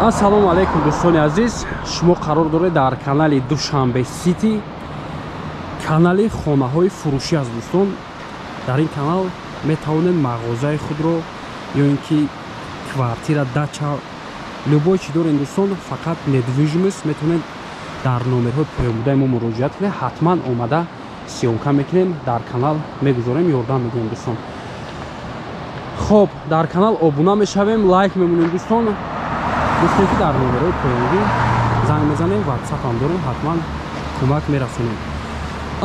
Ассалому алейкум дӯстони азиз, шумо қарор доред дар канали Душанбе Сити, канали хонаҳои фурӯшӣ аст дӯстон. Дар ин канал метавонед мағозаи худро ё ин ки квартира, дача, любой чӣ доред дӯстон, фақат недвижимост метавонед дар номерҳои поёмбудаи мо муроҷиат кунед. ҳатман омада сиёмка мекунем, дар канал мегузорем, ёрдам медиҳем дӯстон. хоб, дар канал обуна мешавем, лайк мемонем дӯстон. гуфтем ки дар номерҳои поёнбӣ занг мезанем, ватсапам дорем, ҳатман кӯмак мерасонем.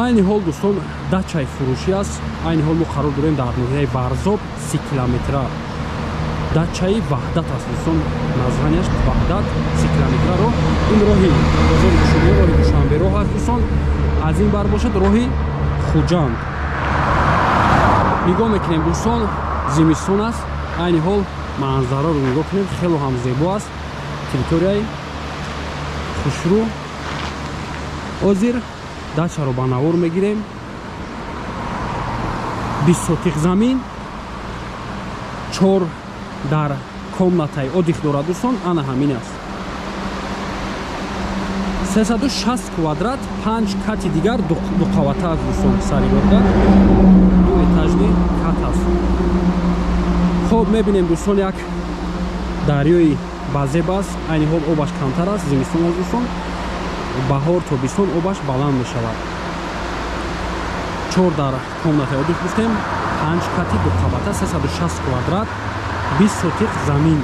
айни ҳол дӯстон дачаи фурӯшӣ аст. айни ҳол мо қарор дорем дар ноҳияи Барзоб 30 километра дачаи Ваҳдат аст дӯстон. названияш Ваҳдат 30 километраро. ин роҳи бозори Душанбе, роҳи Душанбероҳ аст дӯстон. аз ин бар бошад роҳи Хуҷанд. нигоҳ мекунем дӯстон, зимистон аст. айни ҳол манзараро нигоҳ кунем, хело ҳам зебо аст. территорияи хушрӯ. ҳозир дачаро ба навор мегирем. 20 сотиқ замин, 4 дар комнатаи отдих дорад дӯстон. ана ҳамин аст. 360 квадрат, 5 кати дигар, ду қавата аст дӯстон. сари роҳда 2 этажли кат аст. хоб, мебинем дӯстон, як дарёи базеб аст. айни ҳол обаш камтар аст, зимистон аст дӯстон. баҳор тобистон обаш баланд мешавад. 4 дар комнатаи отдих гуфтем, 5 кати, ду қавата, 360 квадрат, 20 сотиқ замин.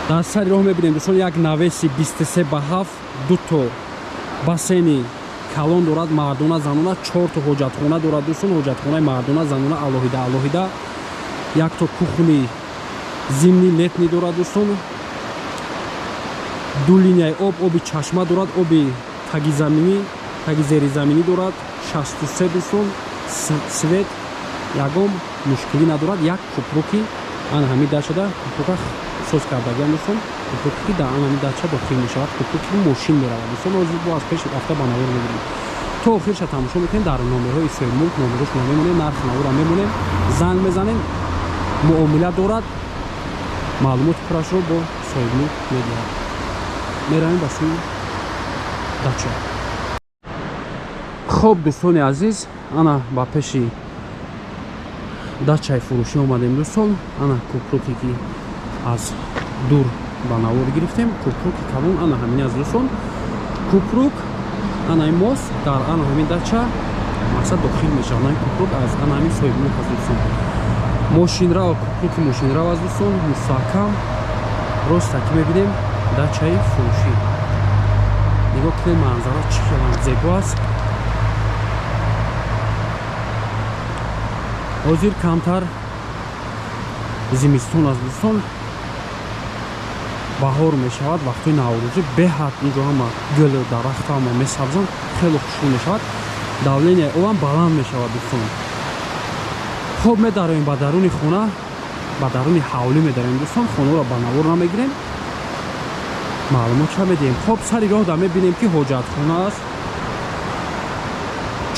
дар сари роҳ мебинем дӯстон, як навеси 23/7, 2 то бассейни калон дорад, мардона занона, 4 то ҳоҷатхона дорад дӯстон. ҳоҷатхонаи мардона занона алоҳида, як то кухни зимни летни дорад дӯстон. 2 линияи об, оби чашма дорад, оби таги заминӣ, таги зеризаминӣ дорад, 63 дӯстон. свет ягон мушкилӣ надорад. як купруки ана ҳамин дачада купрука соз кардагиам дӯстон. купруки ки дар ана ҳамин дача дохил мешавад, купруки ки мошин меравад дӯстон. ҳозир бо аз пеш рафта ба навор мегирем. то охирша тамошо мекунем. дар номерҳои соҳибмулк номерош мемонем, нархи наворам мемонем, занг мезанем, муомила дорад, маълумоти пурашро бо соҳибмулк медиҳад. меравем ба сӯи дача. хоб дӯстони азиз, ана ба пеши дачаи фурӯшӣ омадем дӯстон. ана купруке ки аз дур ба навор гирифтем, купруки калон ана ҳамин аст дӯстон. купрук анаи мост дар ана ҳамин дача мақсад дохил мешавад. ана купрук аз ана ҳамин соҳибмулк аст дӯстон. мошинрав, купруки мошинрав аст дӯстон. мустаҳкам ростаки мебинем дачаи фурӯшӣ. нигоҳ кунед манзара чӣ хелам зебо аст. ҳозир камтар зимистон аст дӯстон. баҳор мешавад, вақтои наврӯзӣ беҳад инҷо ҳама гӯлу дарахта ҳама месабзанд, хело хушбӯ мешавад. давленияи обам баланд мешавад дӯстон. хоб, медароем ба даруни хона, ба даруни ҳавлӣ медароем дӯстон. хонаро ба навор намегирем, маълумотша медиҳем. хоб, сари роҳ да мебинем ки ҳоҷатхона аст.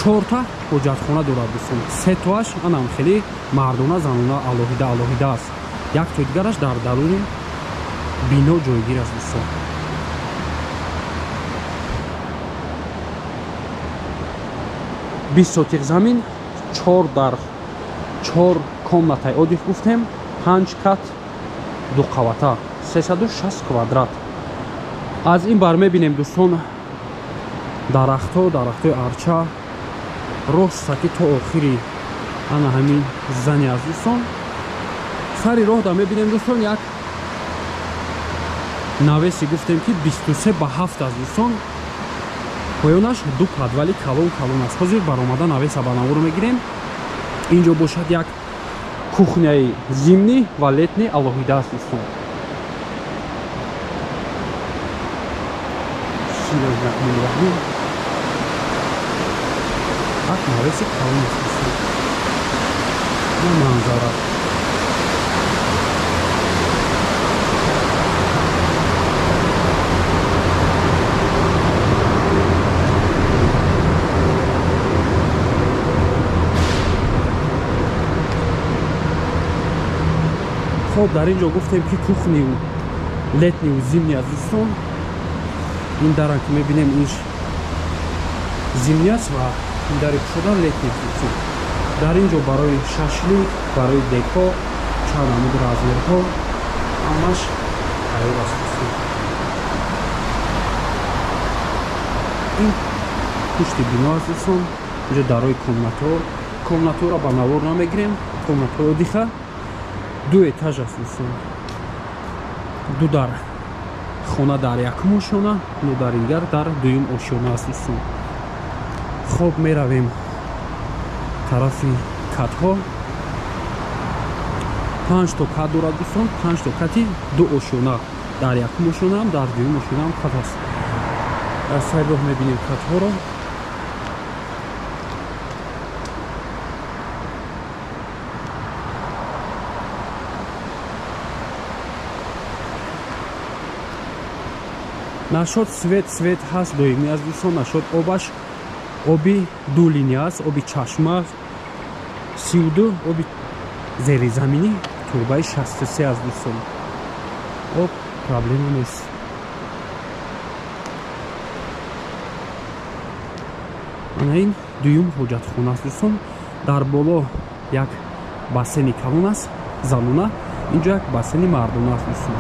4 та ҳоҷатхона дорад дӯстон. 3 тоаш анам хеле мардона занона алоҳида аст. як тои дигараш дар даруни бино ҷойгир аст дӯстон. бист сотиқ замин, 4 дар 4 комнатаи отдих гуфтем, 5 кат, 2 қавата, 360 квадрат. аз ин бар мебинем дӯстон дарахтҳои арча ростаки то охири ана ҳамин зани аст дӯстон. сари роҳ да мебинем дӯстон, як навеси гуфтем ки 23/7 аст дӯстон. поёнаш 2 подвали калон аст. ҳозир баромада навеса ба навор мегирем. инҷо бошад як кухняи зимнӣ ва летни алоҳида аст дӯстон. як навеси калон аст дӯстон. ина манзара. хоб, дар ин ҷо гуфтем ки кухни летнию зимний азистон. Ин дарам ки мебинем ин зимний аст ва ин дари шуда летний азистон. дар ин ҷо барои шашлик, барои деко, чанд намуди размерҳо ҳамаш тайёр аст. ин пушти бино аст дӯстон. инҷо дарои комнатора ба навор намегирем. комнатаи отдиха ду этаж аст дӯстон. ду дар хона дар якум ошёна, ду дар дигар дар дуюм ошёна аст дӯстон. хоб меравем тарафи катҳо. 5 то кат дорад дӯстон. 5 то кати ду ошёна, дар якум ошёна ҳам дар дуюм ошёна ҳам кат аст. аз сари роҳ мебинем катҳоро. нашод свет ҳаст доимӣ аст дӯстон. нашод обаш оби ду линия аст, оби чашма 32, оби зеризаминӣ турбаи 63 аст дӯстон. об проблема нест. ана ин дуюм ҳоҷатхона аст дӯстон. дар боло як бассейни калон аст занона, инҷо як бассейни мардона аст дӯстон.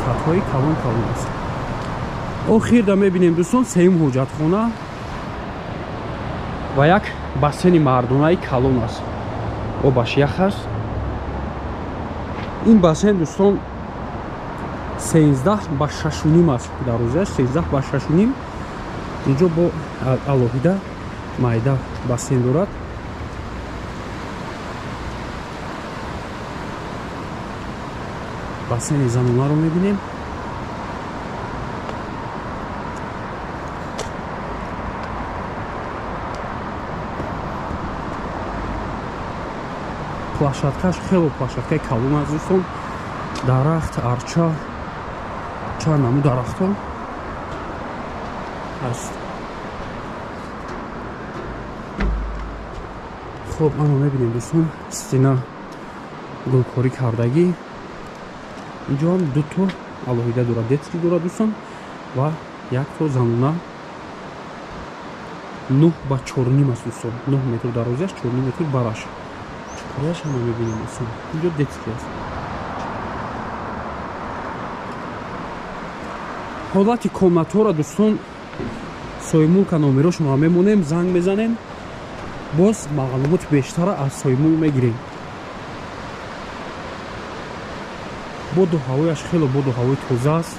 катҳои калон аст. охирда мебинем дӯстон сеюм ҳоҷатхона ва як бассейни мардонаи калон аст. обаш ях аст. ин бассейн дӯстон 13 ба 6.5 аст. дарозиаш 13 ба 6.5. инҷо бо алоҳида майда бассейн дорад. бассейни занонаро мебинем. площадкаш хело площадкаи калон аст дӯстон. дарахт, арча, чанд намуд дарахтҳо аст. хоб ано мебинем дӯстон стена гулкорӣ кардагӣ. инҷо ҳам ду то алоҳида дорад, детски дорад дӯстон ва як то занона 9 ба 4.5 аст дӯстон. 9 метр дарозиаш, 4.5 метр бараш. чукарияш ҳам мебинем дӯстон. инҷо детски аст. ҳолати комнатора дӯстон соимулка номерошонро мемонем, занг мезанем, боз маълумоти бештара аз соимул мегирем. боду ҳавояш хело боду ҳавои тоза аст.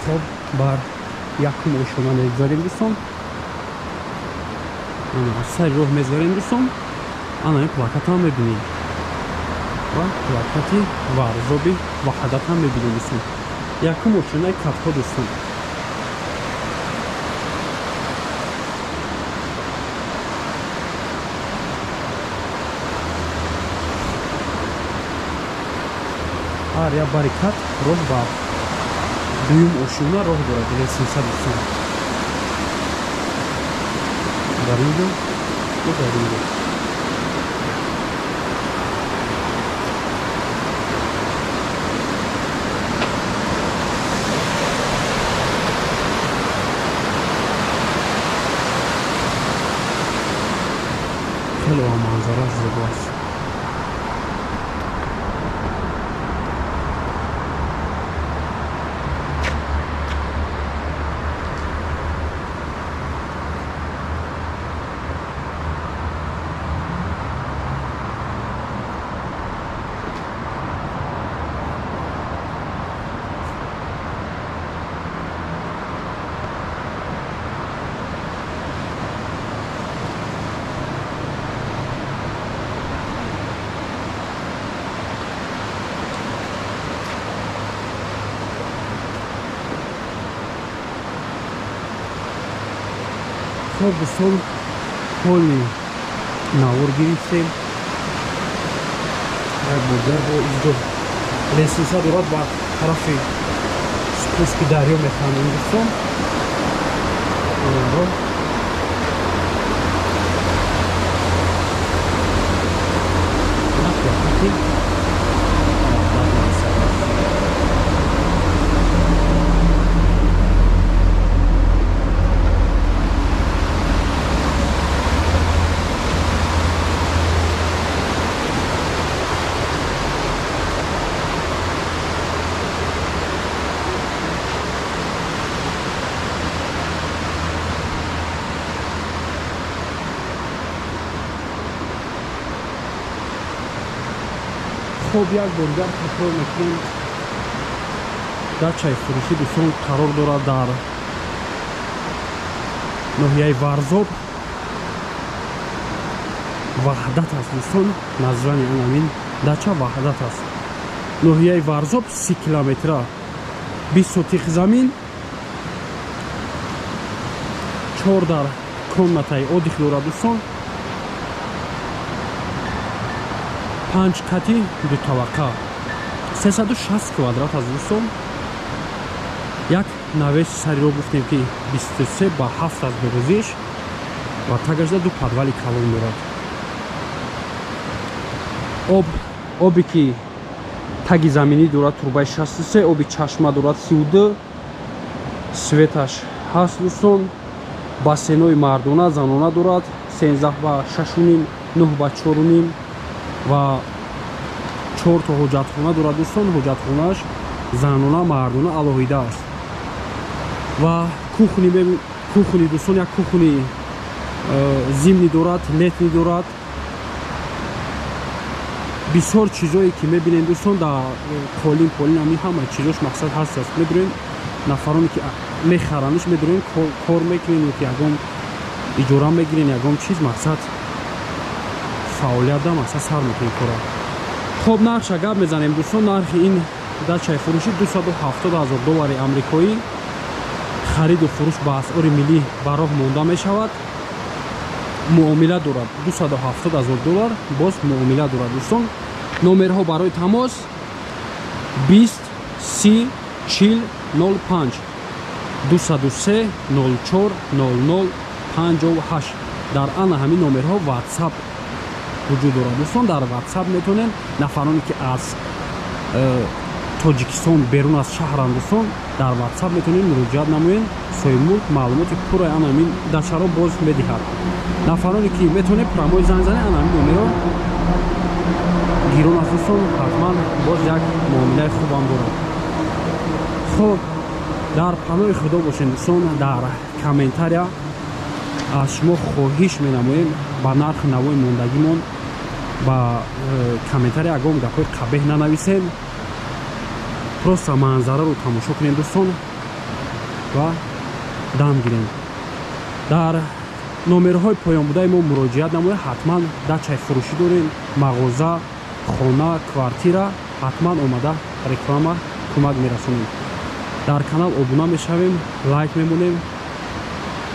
хоб бар якум ошона мегзарем дӯстон. аз сари роҳ мезарем дӯстон. ана ин плакатам мебинем ва плакати варзоби ваҳдатам мебинем дӯстон. якум ошонаи катҳо дӯстон. ҳар як бари кат роҳ ба дуюм ошона роҳ дорад. лесенса дӯстон. дар ин ҷо дар ин ҷо хело манзараш зебо аст. хоб дӯстон ҳоли навор гирифтем. як бодиар бо инҷо лесенса дорад ба тарафи Eski daryo mexanım dostum. Doğru. خب یک بارگاه تکرار میکنیم داچای فروشی دوستان قرار دارد در ناحیه ورزاب وحدت است دوستان نظران همین داچا وحدت است ناحیه ورزاب 30 کیلومتر 20 سوتیق زمین 4 در комнатай отдых дорад дӯстон 5 кати 2 таваққа 360 квадрат аст дӯстон як навес сариро гуфтем ки 23 ба 7 аст дурӯзиш ва тагажда 2 подвали калон дорад оби ки таги заминӣ дорад турбаи 63 оби чашма дорад 32 светаш ҳаст дӯстон бассейнои мардона занона дорад 13 ба 6.5 9 ба 4.5 ва 4 то ҳоҷатхона дорад дӯстон ҳоҷатхонааш занона мардона алоҳида аст ва кухни дӯстон як кухни зимнӣ дорад летнӣ дорад бисёр чизое ки мебинем дӯстон дар қолин ами ҳама чизош мақсад ҳаст аст мебинем нафароне ки мехараниш медонем кор мекунем ки ягон иҷора мегирем ягон чиз мақсад фаъолият да мақсад сар мекунем кора хоб нарша гап мезанем дӯстон нархи ин дачаи фурӯши $270,000 амрикоӣ хариду фурӯш ба асъори миллӣ ба роҳ монда мешавад муомила дорад $270,000 боз муомила дорад дӯстон номерҳо барои тамос 20 30 40 05 203 04 00 58 дар ана ҳамин номерҳо ватсап вуҷуд дорад дӯстон дар ватсап метавонем нафароне ки аз тоҷикистон берун аз шаҳранд дӯстон дар ватсап метавонем муроҷиат намоем соҳибмулк маълумоти пурра ана ҳамин дачаро боз медиҳад нафароне ки метавонем пурамои занг занем ана ҳамин номеро гирон аст дӯстон ҳатман боз як муомилаи хубам дорад хоб дар паноҳи худо бошем дӯстон дар комментария аз шумо хоҳиш менамоем ба нархи навои мондагимон ба комментария ягон гапҳои қабеҳ нанависем просто манзараро тамошо кунем дӯстон ва дам гирем дар номерҳои поёнбудаи мо муроҷиат намоед ҳатман дачаи фурӯшӣ дорем мағоза хона квартира ҳатман омада реклама кӯмак мерасонем дар канал обуна мешавем лайк мемонем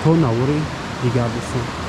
то навори дигар дӯстон